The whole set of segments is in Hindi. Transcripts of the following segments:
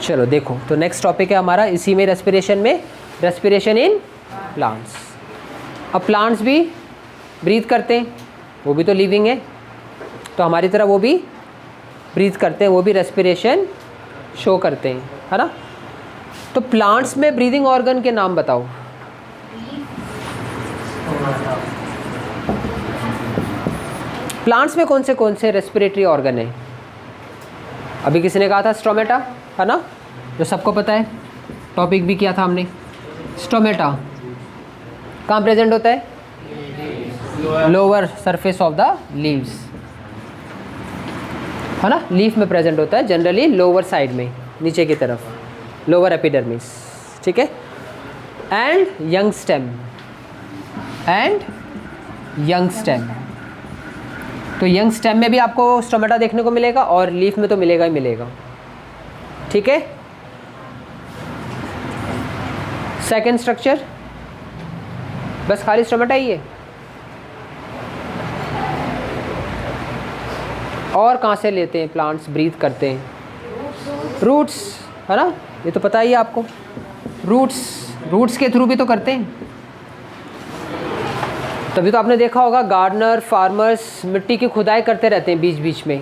चलो देखो, तो नेक्स्ट टॉपिक है हमारा इसी में, रेस्पिरेशन में, रेस्पिरेशन इन प्लांट्स। अब प्लांट्स भी ब्रीथ करते हैं, वो भी तो लिविंग है, तो हमारी तरह वो भी ब्रीथ करते हैं, वो भी रेस्पिरेशन शो करते हैं, है ना। तो प्लांट्स में ब्रीदिंग ऑर्गन के नाम बताओ। प्लांट्स में कौन से रेस्पिरेटरी ऑर्गन है? अभी किसी ने कहा था स्टोमेटा, है ना, जो सबको पता है, टॉपिक भी किया था हमने। स्टोमेटा कहाँ प्रेजेंट होता है? Lower surface of the leaves, है ना, लीफ में प्रेजेंट होता है, जनरली लोअर साइड में, नीचे की तरफ, लोअर एपिडर्मिस, ठीक है। And young stem, and young stem, तो यंग स्टेम में भी आपको स्टोमेटा देखने को मिलेगा और लीफ में तो मिलेगा ही मिलेगा, ठीक है। सेकेंड स्ट्रक्चर बस खाली स्टोमेटा ही है, और कहाँ से लेते हैं प्लांट्स ब्रीथ करते हैं? रूट्स, है ना, ये तो पता ही है आपको, रूट्स के थ्रू भी तो करते हैं। तभी तो आपने देखा होगा गार्डनर, फार्मर्स मिट्टी की खुदाई करते रहते हैं बीच बीच में,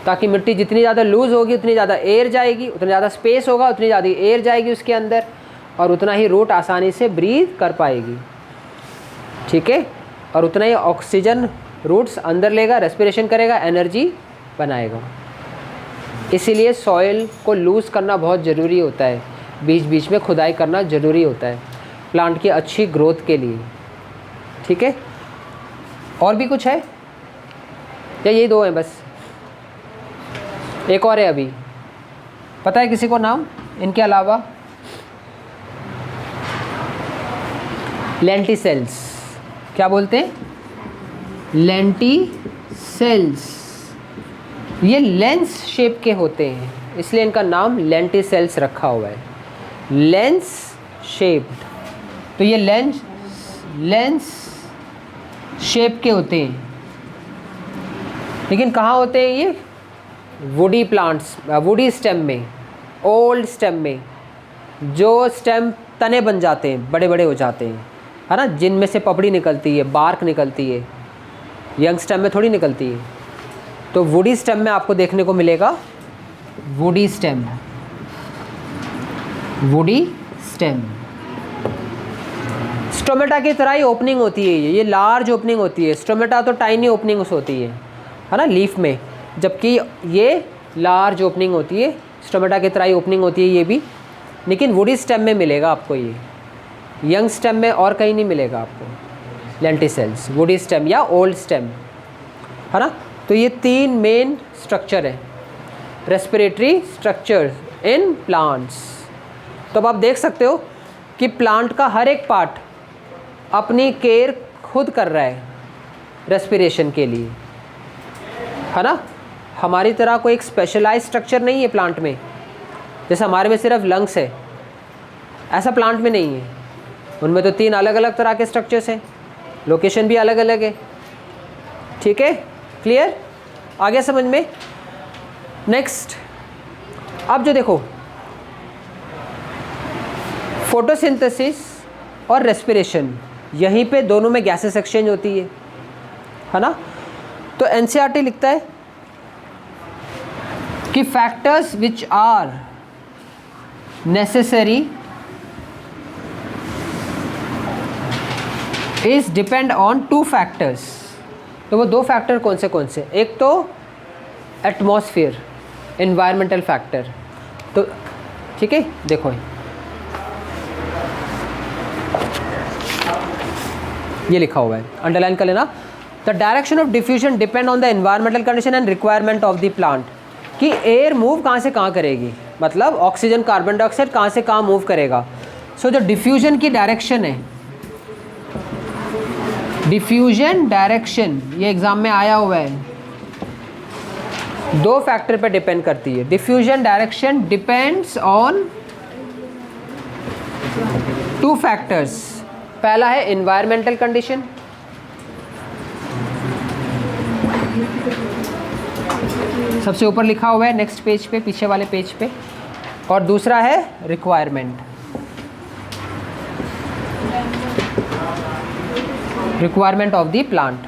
ताकि मिट्टी जितनी ज़्यादा लूज़ होगी उतनी ज़्यादा एयर जाएगी, उतना ज़्यादा स्पेस होगा उतनी ज़्यादा एयर जाएगी उसके अंदर, और उतना ही रूट आसानी से ब्रीथ कर पाएगी, ठीक है। और उतना ही ऑक्सीजन रूट्स अंदर लेगा, रेस्पिरेशन करेगा, एनर्जी बनाएगा। इसीलिए सॉइल को लूज़ करना बहुत ज़रूरी होता है, बीच बीच में खुदाई करना ज़रूरी होता है प्लांट की अच्छी ग्रोथ के लिए, ठीक है। और भी कुछ है या यही दो हैं बस? एक और है अभी, पता है किसी को नाम इनके अलावा? लेंटिसेल्स, क्या बोलते हैं? लेंटिसेल्स, ये लेंस शेप के होते हैं, इसलिए इनका नाम लेंटिसेल्स रखा हुआ है, लेंस शेप्ड। तो ये लेंस शेप के होते हैं, लेकिन कहाँ होते हैं ये? वुडी प्लांट्स, वुडी स्टेम में, ओल्ड स्टेम में, जो स्टेम तने बन जाते हैं, बड़े बड़े हो जाते हैं, है ना, जिनमें से पपड़ी निकलती है, बार्क निकलती है, यंग स्टेम में थोड़ी निकलती है। तो वुडी स्टेम में आपको देखने को मिलेगा woody stem, woody stem. Stomata की तरह ही ओपनिंग होती है, ये लार्ज ओपनिंग होती है। स्टोमेटा तो टाइनी ओपनिंग्स होती है ना लीफ में, जबकि ये लार्ज ओपनिंग होती है, स्टोमेटा की तरह ही ओपनिंग होती है ये भी, लेकिन वुडी स्टेम में मिलेगा आपको ये, यंग स्टेम में और कहीं नहीं मिलेगा आपको। लेंटिसेल्स, वुडी स्टेम या ओल्ड स्टेम, है ना। तो ये तीन मेन स्ट्रक्चर है, रेस्पिरेटरी स्ट्रक्चर इन प्लांट्स। तो अब आप देख सकते हो कि प्लांट का हर एक पार्ट अपनी केयर खुद कर रहा है रेस्पिरेशन के लिए, है ना। हमारी तरह कोई एक स्पेशलाइज स्ट्रक्चर नहीं है प्लांट में, जैसे हमारे में सिर्फ लंग्स है, ऐसा प्लांट में नहीं है। उनमें तो तीन अलग अलग तरह के स्ट्रक्चर्स हैं, लोकेशन भी अलग अलग है, ठीक है, क्लियर, आ गया समझ में। नेक्स्ट, अब जो देखो, फोटोसिंथेसिस और रेस्पिरेशन, यहीं पे दोनों में गैसेस एक्सचेंज होती है ना। तो एनसीईआरटी लिखता है कि factors which are necessary is depend on two factors. तो वो दो फैक्टर कौन से? एक तो एटमॉस्फेयर, एनवायरमेंटल फैक्टर, तो ठीक है, देखो ये लिखा हुआ है, अंडरलाइन कर लेना। The direction of diffusion depend on the environmental condition and requirement of the plant, कि एयर मूव कहाँ से कहाँ करेगी, मतलब ऑक्सीजन कार्बन डाइऑक्साइड कहाँ से कहाँ मूव करेगा। सो जो डिफ्यूजन की डायरेक्शन है, डिफ्यूजन डायरेक्शन, ये एग्जाम में आया हुआ है, दो फैक्टर पे डिपेंड करती है। Diffusion direction depends on two factors. पहला है एनवायरमेंटल कंडीशन, सबसे ऊपर लिखा हुआ है नेक्स्ट पेज पे, पीछे वाले पेज पे, और दूसरा है requirement. Requirement of the plant.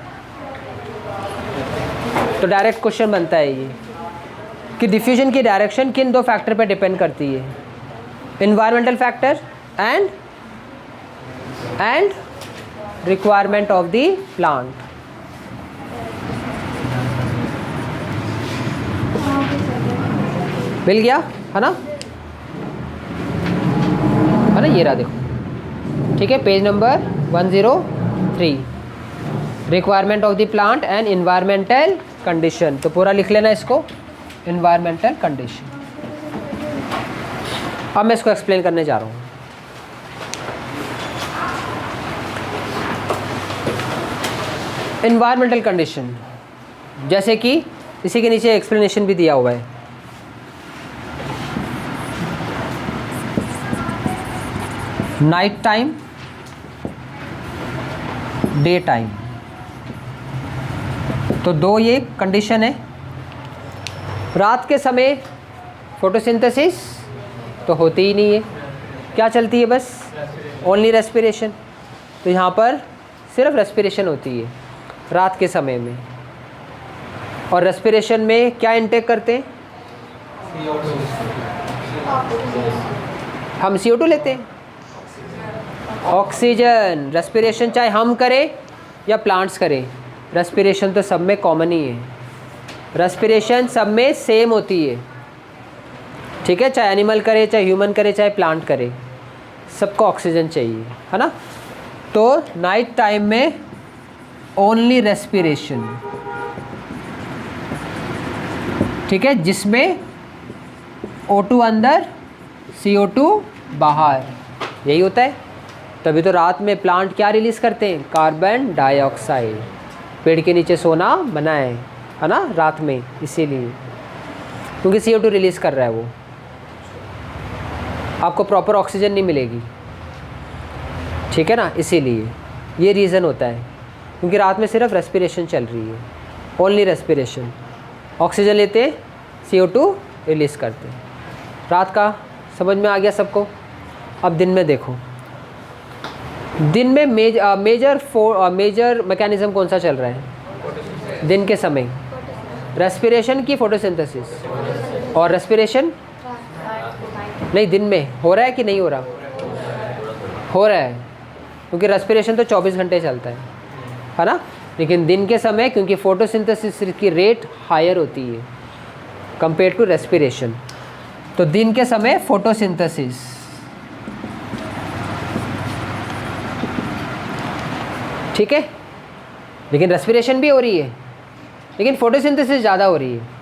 तो डायरेक्ट क्वेश्चन बनता है ये कि डिफ्यूजन की डायरेक्शन किन दो फैक्टर पे डिपेंड करती है, environmental factor and requirement of the plant. मिल गया है ना, है ना, ये रहा देखो, ठीक है, page number 103, requirement of the plant and environmental condition. तो पूरा लिख लेना इसको, इन्वायरमेंटल कंडीशन। अब मैं इसको एक्सप्लेन करने जा रहा हूँ। इन्वायरमेंटल कंडीशन, जैसे कि इसी के नीचे एक्सप्लेनेशन भी दिया हुआ है। नाइट टाइम, डे टाइम, तो दो ये कंडीशन है। रात के समय फोटोसिंथेसिस तो होती ही नहीं है, क्या चलती है, बस ओनली रेस्पिरेशन। तो यहाँ पर सिर्फ रेस्पिरेशन होती है रात के समय में। और रेस्पिरेशन में क्या इनटेक करते हैं, हम CO2 लेते हैं, ऑक्सीजन। रेस्पिरेशन चाहे हम करें या प्लांट्स करें, रेस्पिरेशन तो सब में कॉमन ही है, रेस्पिरेशन सब में सेम होती है, ठीक है, चाहे एनिमल करे, चाहे ह्यूमन करे, चाहे प्लांट करे, सबको ऑक्सीजन चाहिए, है ना। तो नाइट टाइम में ओनली रेस्पिरेशन, ठीक है, जिसमें O2 अंदर, CO2 बाहर, यही होता है। तभी तो रात में प्लांट क्या रिलीज़ करते हैं, कार्बन डाइऑक्साइड। पेड़ के नीचे सोना मना है ना रात में, इसीलिए, क्योंकि CO2 रिलीज़ कर रहा है वो, आपको प्रॉपर ऑक्सीजन नहीं मिलेगी, ठीक है ना, इसीलिए ये रीज़न होता है। क्योंकि रात में सिर्फ रेस्पिरेशन चल रही है, ओनली रेस्पिरेशन, ऑक्सीजन लेते हैं, CO2 रिलीज़ करते हैं। रात का समझ में आ गया सबको। अब दिन में देखो, दिन में मेजर मैकेनिज्म कौन सा चल रहा है दिन के समय, रेस्पिरेशन की फोटोसिंथेसिस। और रेस्पिरेशन नहीं, दिन में हो रहा है कि नहीं हो रहा, हो रहा है, क्योंकि रेस्पिरेशन तो 24 घंटे चलता है ना। लेकिन दिन के समय क्योंकि फोटोसिंथेसिस की रेट हायर होती है कंपेयर टू रेस्पिरेशन, तो दिन के समय फोटोसिंथेसिस, ठीक है, लेकिन रेस्पिरेशन भी हो रही है, लेकिन फोटोसिंथेसिस ज़्यादा हो रही है।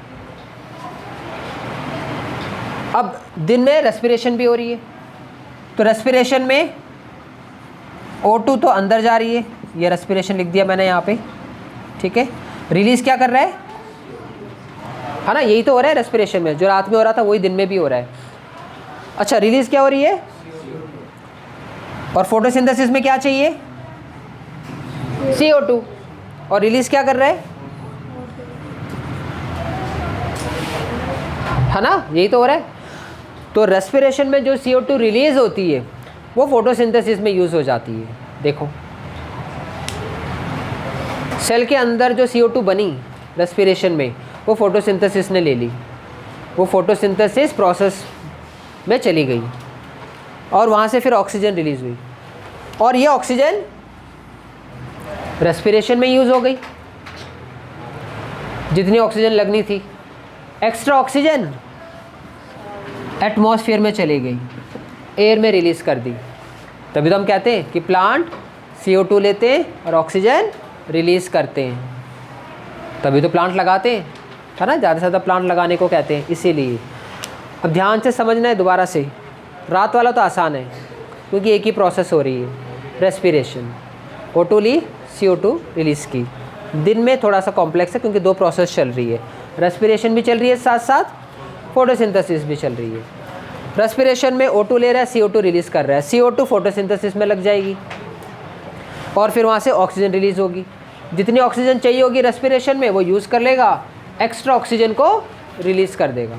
अब दिन में रेस्पिरेशन भी हो रही है, तो रेस्पिरेशन में O2 तो अंदर जा रही है, ये रेस्पिरेशन लिख दिया मैंने यहाँ पे, ठीक है। रिलीज़ क्या कर रहा है ना, यही तो हो रहा है रेस्पिरेशन में, जो रात में हो रहा था वही दिन में भी हो रहा है। अच्छा, रिलीज़ क्या हो रही है, और फोटोसिंथेसिस में क्या चाहिए, CO2, और रिलीज़ क्या कर रहा है ना, यही तो हो रहा है। तो रेस्पिरेशन में जो CO2 रिलीज़ होती है वो फोटोसिंथेसिस में यूज़ हो जाती है। देखो, सेल के अंदर जो CO2 बनी रेस्पिरेशन में, वो फोटोसिंथेसिस ने ले ली, वो फोटोसिंथेसिस प्रोसेस में चली गई, और वहाँ से फिर ऑक्सीजन रिलीज़ हुई, और ये ऑक्सीजन रेस्पिरेशन में यूज़ हो गई, जितनी ऑक्सीजन लगनी थी। एक्स्ट्रा ऑक्सीजन एटमॉस्फेयर में चली गई, एयर में रिलीज़ कर दी। तभी तो हम कहते हैं कि प्लांट CO2 लेते हैं और ऑक्सीजन रिलीज़ करते हैं, तभी तो प्लांट लगाते हैं, है ना, ज़्यादा से ज़्यादा प्लांट लगाने को कहते हैं, इसीलिए। अब ध्यान से समझना है दोबारा से, रात वाला तो आसान है क्योंकि एक ही प्रोसेस हो रही है, रेस्पिरेशन, O2 ली, CO2 रिलीज़ की। दिन में थोड़ा सा कॉम्प्लेक्स है क्योंकि दो प्रोसेस चल रही है, रेस्पिरेशन भी चल रही है, साथ साथ फोटोसिंथेसिस भी चल रही है। रेस्पिरेशन में O2 ले रहा है, CO2 रिलीज़ कर रहा है, CO2 फोटोसिंथेसिस में लग जाएगी, और फिर वहाँ से ऑक्सीजन रिलीज़ होगी। जितनी ऑक्सीजन चाहिए होगी रेस्पिरेशन में वो यूज़ कर लेगा, एक्स्ट्रा ऑक्सीजन को रिलीज़ कर देगा।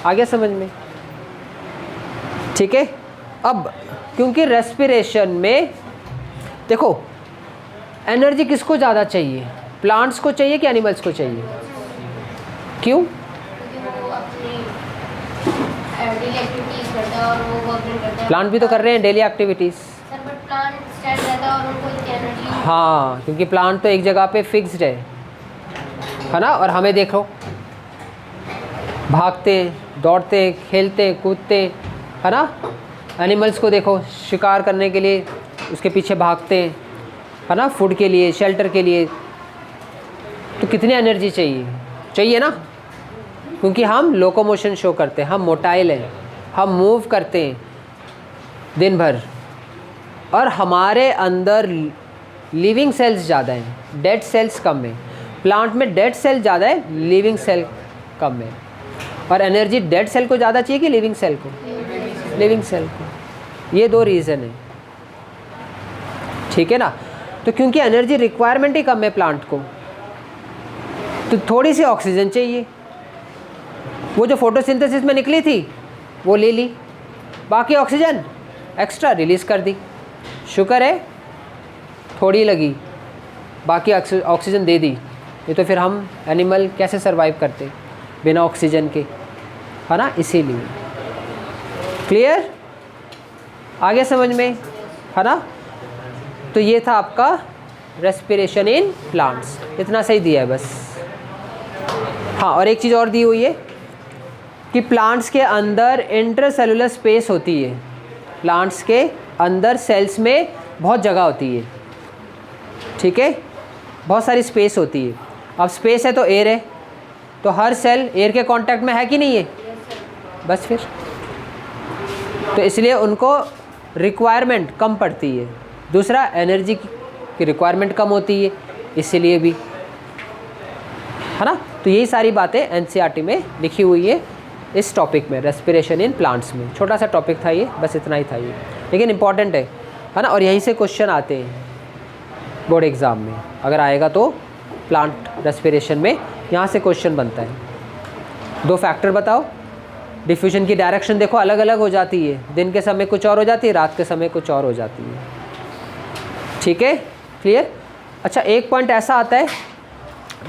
आ गया समझ में? ठीक है। अब क्योंकि रेस्पिरेशन में देखो एनर्जी किसको ज़्यादा चाहिए, प्लांट्स को चाहिए कि एनिमल्स को चाहिए? क्यों? प्लांट भी तो कर रहे हैं डेली एक्टिविटीज़। हाँ, क्योंकि प्लांट तो एक जगह पे फिक्स्ड है ना। और हमें देखो भागते दौड़ते खेलते कूदते, है ना। एनिमल्स को देखो शिकार करने के लिए उसके पीछे भागते, है ना, फूड के लिए, शेल्टर के लिए। तो कितनी एनर्जी चाहिए ना, क्योंकि हम लोकोमोशन शो करते हैं, हम मोटाइल हैं, हम मूव करते हैं दिन भर, और हमारे अंदर लिविंग सेल्स ज़्यादा हैं, डेड सेल्स कम है। प्लांट में डेड सेल ज़्यादा है, लिविंग सेल कम है। और एनर्जी डेड सेल को ज़्यादा चाहिए कि लिविंग सेल को? लिविंग सेल को। ये दो रीज़न है, ठीक है ना। तो क्योंकि एनर्जी रिक्वायरमेंट ही कम है प्लांट को, तो थोड़ी सी ऑक्सीजन चाहिए। वो जो फोटोसिंथेसिस में निकली थी वो ले ली, बाकी ऑक्सीजन एक्स्ट्रा रिलीज़ कर दी। शुक्र है थोड़ी लगी, बाकी ऑक्सीजन दे दी। ये तो फिर हम एनिमल कैसे सरवाइव करते बिना ऑक्सीजन के, है ना। इसीलिए क्लियर, आगे समझ में, है ना। तो ये था आपका रेस्पिरेशन इन प्लांट्स, इतना सही दिया है बस। हाँ, और एक चीज़ और दी हुई है कि प्लांट्स के अंदर इंटरसेलुलर स्पेस होती है। प्लांट्स के अंदर सेल्स में बहुत जगह होती है, ठीक है, बहुत सारी स्पेस होती है। अब स्पेस है तो एयर है, तो हर सेल एयर के कांटेक्ट में है कि नहीं है? बस फिर तो इसलिए उनको रिक्वायरमेंट कम पड़ती है। दूसरा, एनर्जी की रिक्वायरमेंट कम होती है, इसीलिए भी, है ना। तो यही सारी बातें एनसीईआरटी में लिखी हुई है इस टॉपिक में, रेस्पिरेशन इन प्लांट्स में। छोटा सा टॉपिक था ये, बस इतना ही था ये, लेकिन इम्पॉर्टेंट है ना। और यहीं से क्वेश्चन आते हैं बोर्ड एग्ज़ाम में, अगर आएगा तो प्लांट रेस्पिरेशन में यहाँ से क्वेश्चन बनता है। दो फैक्टर बताओ, डिफ्यूजन की डायरेक्शन देखो अलग अलग हो जाती है, दिन के समय कुछ और हो जाती है, रात के समय कुछ और हो जाती है, ठीक है, क्लियर। अच्छा, एक पॉइंट ऐसा आता है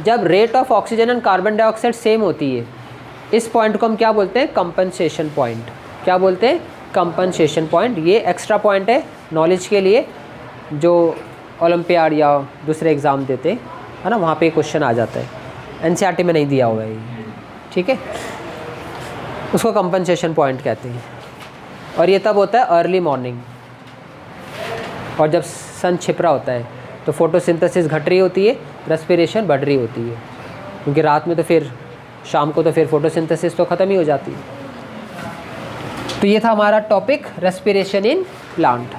जब rate of oxygen and carbon dioxide same होती है, इस पॉइंट को हम क्या बोलते हैं? Compensation point. क्या बोलते हैं? Compensation point. ये एक्स्ट्रा पॉइंट है नॉलेज के लिए, जो ओलंपियाड या दूसरे एग्ज़ाम देते है ना, वहाँ पे क्वेश्चन आ जाता है। एनसीईआरटी में नहीं दिया हुआ है, ठीक है। उसको कंपनसेशन पॉइंट कहते हैं। और ये तब होता है अर्ली मॉर्निंग, और जब सन छिप रहा होता है तो फोटोसिंथेसिस घट रही होती है, रेस्पिरेशन बढ़ रही होती है, क्योंकि रात में तो फिर शाम को तो फिर फोटोसिंथेसिस तो ख़त्म ही हो जाती है। तो ये था हमारा टॉपिक रेस्पिरेशन इन प्लांट।